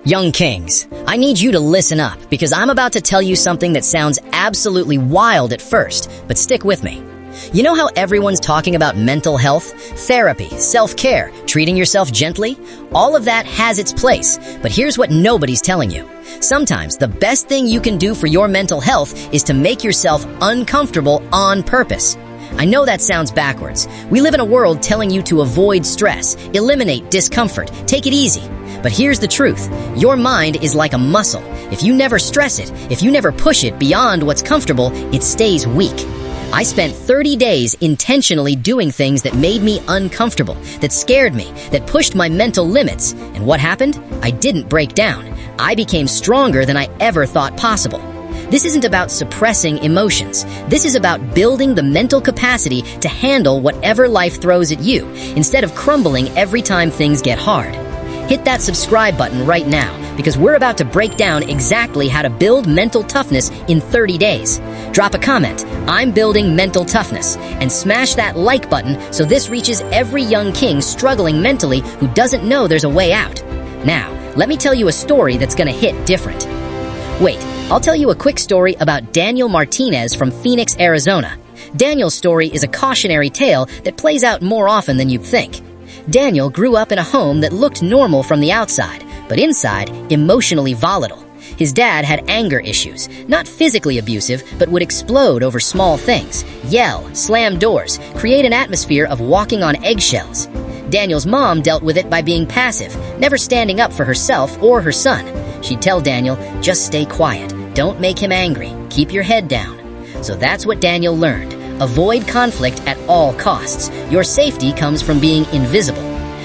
Young kings, I need you to listen up because I'm about to tell you something that sounds absolutely wild at first, but stick with me. You know how everyone's talking about mental health, therapy, self-care, treating yourself gently? All of that has its place, but here's what nobody's telling you. Sometimes the best thing you can do for your mental health is to make yourself uncomfortable on purpose. I know that sounds backwards. We live in a world telling you to avoid stress, eliminate discomfort, take it easy. But here's the truth. Your mind is like a muscle. If you never stress it, if you never push it beyond what's comfortable, it stays weak. I spent 30 days intentionally doing things that made me uncomfortable, that scared me, that pushed my mental limits. And what happened? I didn't break down. I became stronger than I ever thought possible. This isn't about suppressing emotions. This is about building the mental capacity to handle whatever life throws at you, instead of crumbling every time things get hard. Hit that subscribe button right now, because we're about to break down exactly how to build mental toughness in 30 days. Drop a comment, "I'm building mental toughness," and smash that like button so this reaches every young king struggling mentally who doesn't know there's a way out. Now, let me tell you a story that's gonna hit different. Wait, I'll tell you a quick story about Daniel Martinez from Phoenix, Arizona. Daniel's story is a cautionary tale that plays out more often than you'd think. Daniel grew up in a home that looked normal from the outside, but inside, emotionally volatile. His dad had anger issues, not physically abusive, but would explode over small things, yell, slam doors, create an atmosphere of walking on eggshells. Daniel's mom dealt with it by being passive, never standing up for herself or her son. She'd tell Daniel, "Just stay quiet, don't make him angry, keep your head down." So that's what Daniel learned. Avoid conflict at all costs. Your safety comes from being invisible.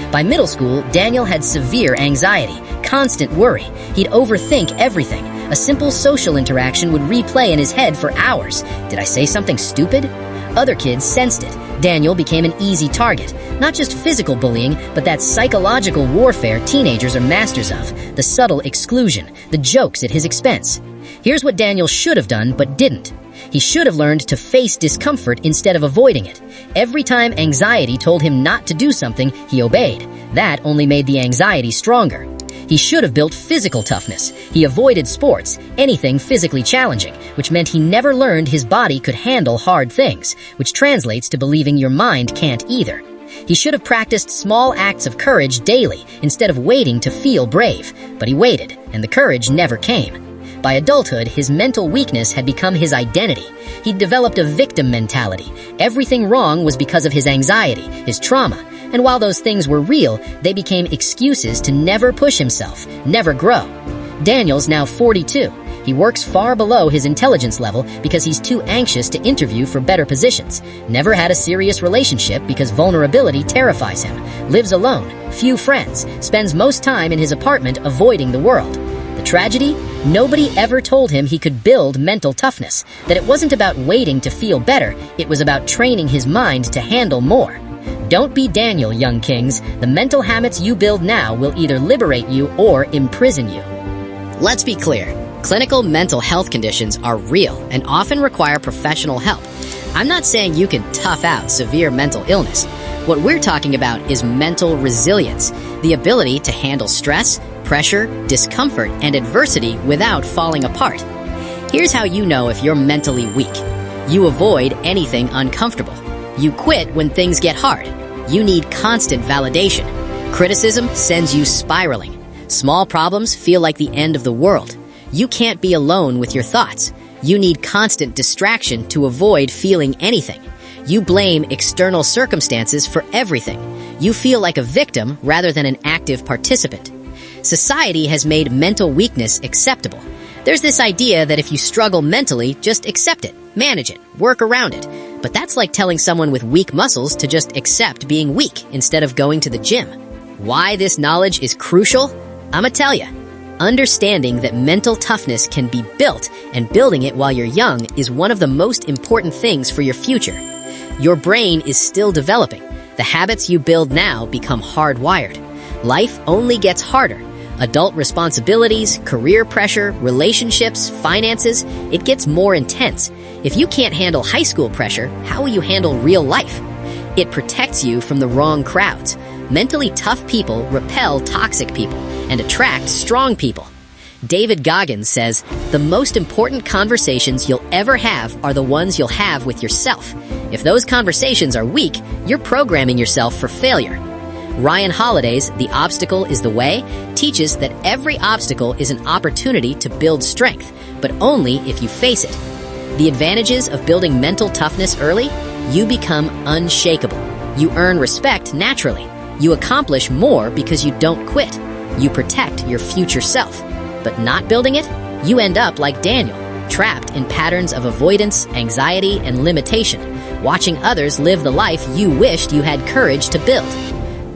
By middle school, Daniel had severe anxiety, constant worry. He'd overthink everything. A simple social interaction would replay in his head for hours. Did I say something stupid? Other kids sensed it. Daniel became an easy target. Not just physical bullying, but that psychological warfare teenagers are masters of. The subtle exclusion, the jokes at his expense. Here's what Daniel should have done, but didn't. He should have learned to face discomfort instead of avoiding it. Every time anxiety told him not to do something, he obeyed. That only made the anxiety stronger. He should have built physical toughness. He avoided sports, anything physically challenging, which meant he never learned his body could handle hard things, which translates to believing your mind can't either. He should have practiced small acts of courage daily instead of waiting to feel brave. But he waited, and the courage never came. By adulthood, his mental weakness had become his identity. He'd developed a victim mentality. Everything wrong was because of his anxiety, his trauma. And while those things were real, they became excuses to never push himself, never grow. Daniel's now 42. He works far below his intelligence level because he's too anxious to interview for better positions. Never had a serious relationship because vulnerability terrifies him. Lives alone, few friends, spends most time in his apartment avoiding the world. The tragedy? Nobody ever told him he could build mental toughness, that it wasn't about waiting to feel better, it was about training his mind to handle more. Don't be Daniel, young kings. The mental habits you build now will either liberate you or imprison you. Let's be clear. Clinical mental health conditions are real and often require professional help. I'm not saying you can tough out severe mental illness. What we're talking about is mental resilience, the ability to handle stress, pressure, discomfort, and adversity without falling apart. Here's how you know if you're mentally weak. You avoid anything uncomfortable. You quit when things get hard. You need constant validation. Criticism sends you spiraling. Small problems feel like the end of the world. You can't be alone with your thoughts. You need constant distraction to avoid feeling anything. You blame external circumstances for everything. You feel like a victim rather than an active participant. Society has made mental weakness acceptable. There's this idea that if you struggle mentally, just accept it, manage it, work around it. But that's like telling someone with weak muscles to just accept being weak instead of going to the gym. Why this knowledge is crucial? I'ma tell ya. Understanding that mental toughness can be built and building it while you're young is one of the most important things for your future. Your brain is still developing. The habits you build now become hardwired. Life only gets harder. Adult responsibilities, career pressure, relationships, finances, it gets more intense. If you can't handle high school pressure, how will you handle real life? It protects you from the wrong crowds. Mentally tough people repel toxic people and attract strong people. David Goggins says, the most important conversations you'll ever have are the ones you'll have with yourself. If those conversations are weak, you're programming yourself for failure. Ryan Holiday's The Obstacle is the Way teaches that every obstacle is an opportunity to build strength, but only if you face it. The advantages of building mental toughness early: you become unshakable. You earn respect naturally. You accomplish more because you don't quit. You protect your future self. But not building it, you end up like Daniel, trapped in patterns of avoidance, anxiety, and limitation, watching others live the life you wished you had courage to build.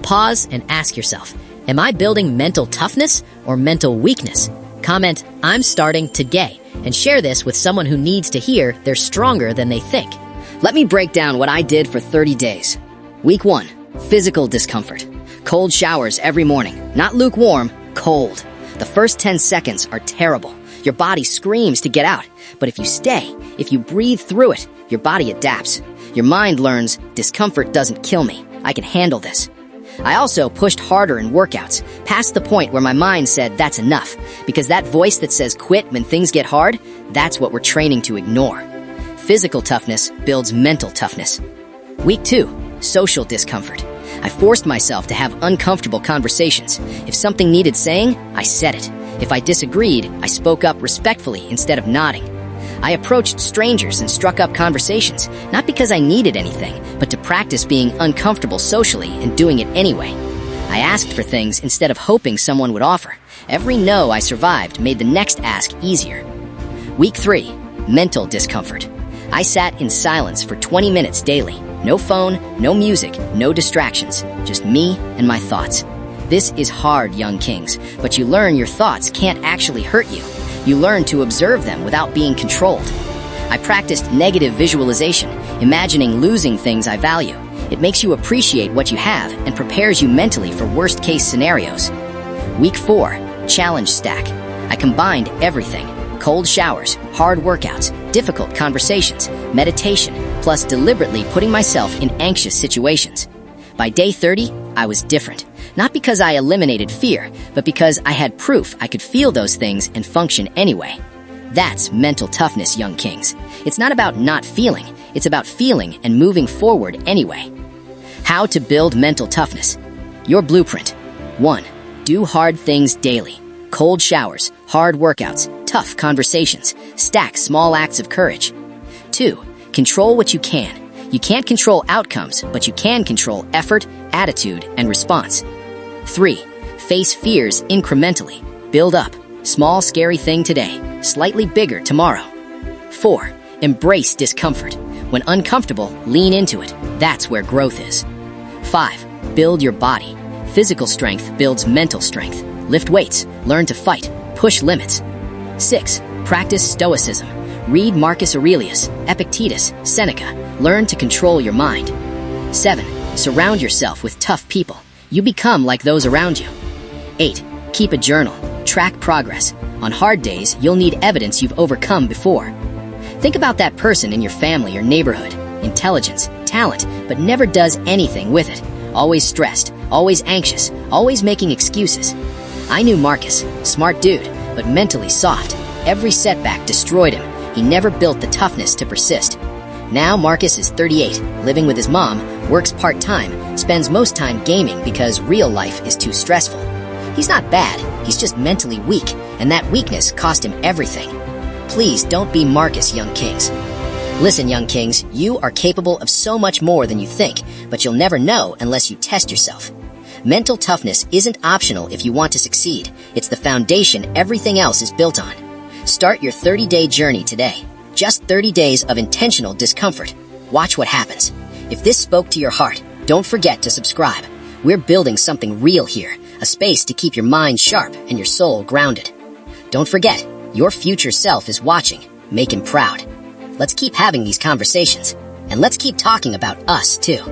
Pause and ask yourself, am I building mental toughness or mental weakness? Comment, I'm starting today, and share this with someone who needs to hear they're stronger than they think. Let me break down what I did for 30 days. Week 1, physical discomfort. Cold showers every morning, not lukewarm, cold. The first 10 seconds are terrible. Your body screams to get out. But if you stay, if you breathe through it, your body adapts. Your mind learns, discomfort doesn't kill me. I can handle this. I also pushed harder in workouts, past the point where my mind said that's enough, because that voice that says quit when things get hard, that's what we're training to ignore. Physical toughness builds mental toughness. Week 2, social discomfort. I forced myself to have uncomfortable conversations. If something needed saying, I said it. If I disagreed, I spoke up respectfully instead of nodding. I approached strangers and struck up conversations, not because I needed anything, but to practice being uncomfortable socially and doing it anyway. I asked for things instead of hoping someone would offer. Every no I survived made the next ask easier. Week 3, mental discomfort. I sat in silence for 20 minutes daily. No phone, no music, no distractions, just me and my thoughts. This is hard, young kings, but you learn your thoughts can't actually hurt you. You learn to observe them without being controlled. I practiced negative visualization, imagining losing things I value. It makes you appreciate what you have and prepares you mentally for worst-case scenarios. Week 4, challenge stack. I combined everything: cold showers, hard workouts, difficult conversations, meditation, plus deliberately putting myself in anxious situations. By day 30, I was different. Not because I eliminated fear, but because I had proof I could feel those things and function anyway. That's mental toughness, young kings. It's not about not feeling, it's about feeling and moving forward anyway. How to build mental toughness. Your blueprint. 1. Do hard things daily. Cold showers, hard workouts, tough conversations. Stack small acts of courage. 2. Control what you can. You can't control outcomes, but you can control effort, attitude, and response. 3. Face fears incrementally. Build up. Small, scary thing today, slightly bigger tomorrow. 4. Embrace discomfort. When uncomfortable, lean into it. That's where growth is. 5. Build your body. Physical strength builds mental strength. Lift weights. Learn to fight. Push limits. 6. Practice stoicism. Read Marcus Aurelius, Epictetus, Seneca. Learn to control your mind. 7. Surround yourself with tough people. You become like those around you. 8. Keep a journal. Track progress. On hard days, you'll need evidence you've overcome before. Think about that person in your family or neighborhood. Intelligence, talent, but never does anything with it. Always stressed, always anxious, always making excuses. I knew Marcus, smart dude, but mentally soft. Every setback destroyed him. He never built the toughness to persist. Now Marcus is 38, living with his mom, works part-time, spends most time gaming because real life is too stressful. He's not bad, he's just mentally weak, and that weakness cost him everything. Please don't be Marcus, young kings. Listen, young kings, you are capable of so much more than you think, but you'll never know unless you test yourself. Mental toughness isn't optional if you want to succeed. It's the foundation everything else is built on. Start your 30-day journey today. Just 30 days of intentional discomfort. Watch what happens. If this spoke to your heart, don't forget to subscribe. We're building something real here, a space to keep your mind sharp and your soul grounded. Don't forget, your future self is watching. Make him proud. Let's keep having these conversations, and let's keep talking about us too.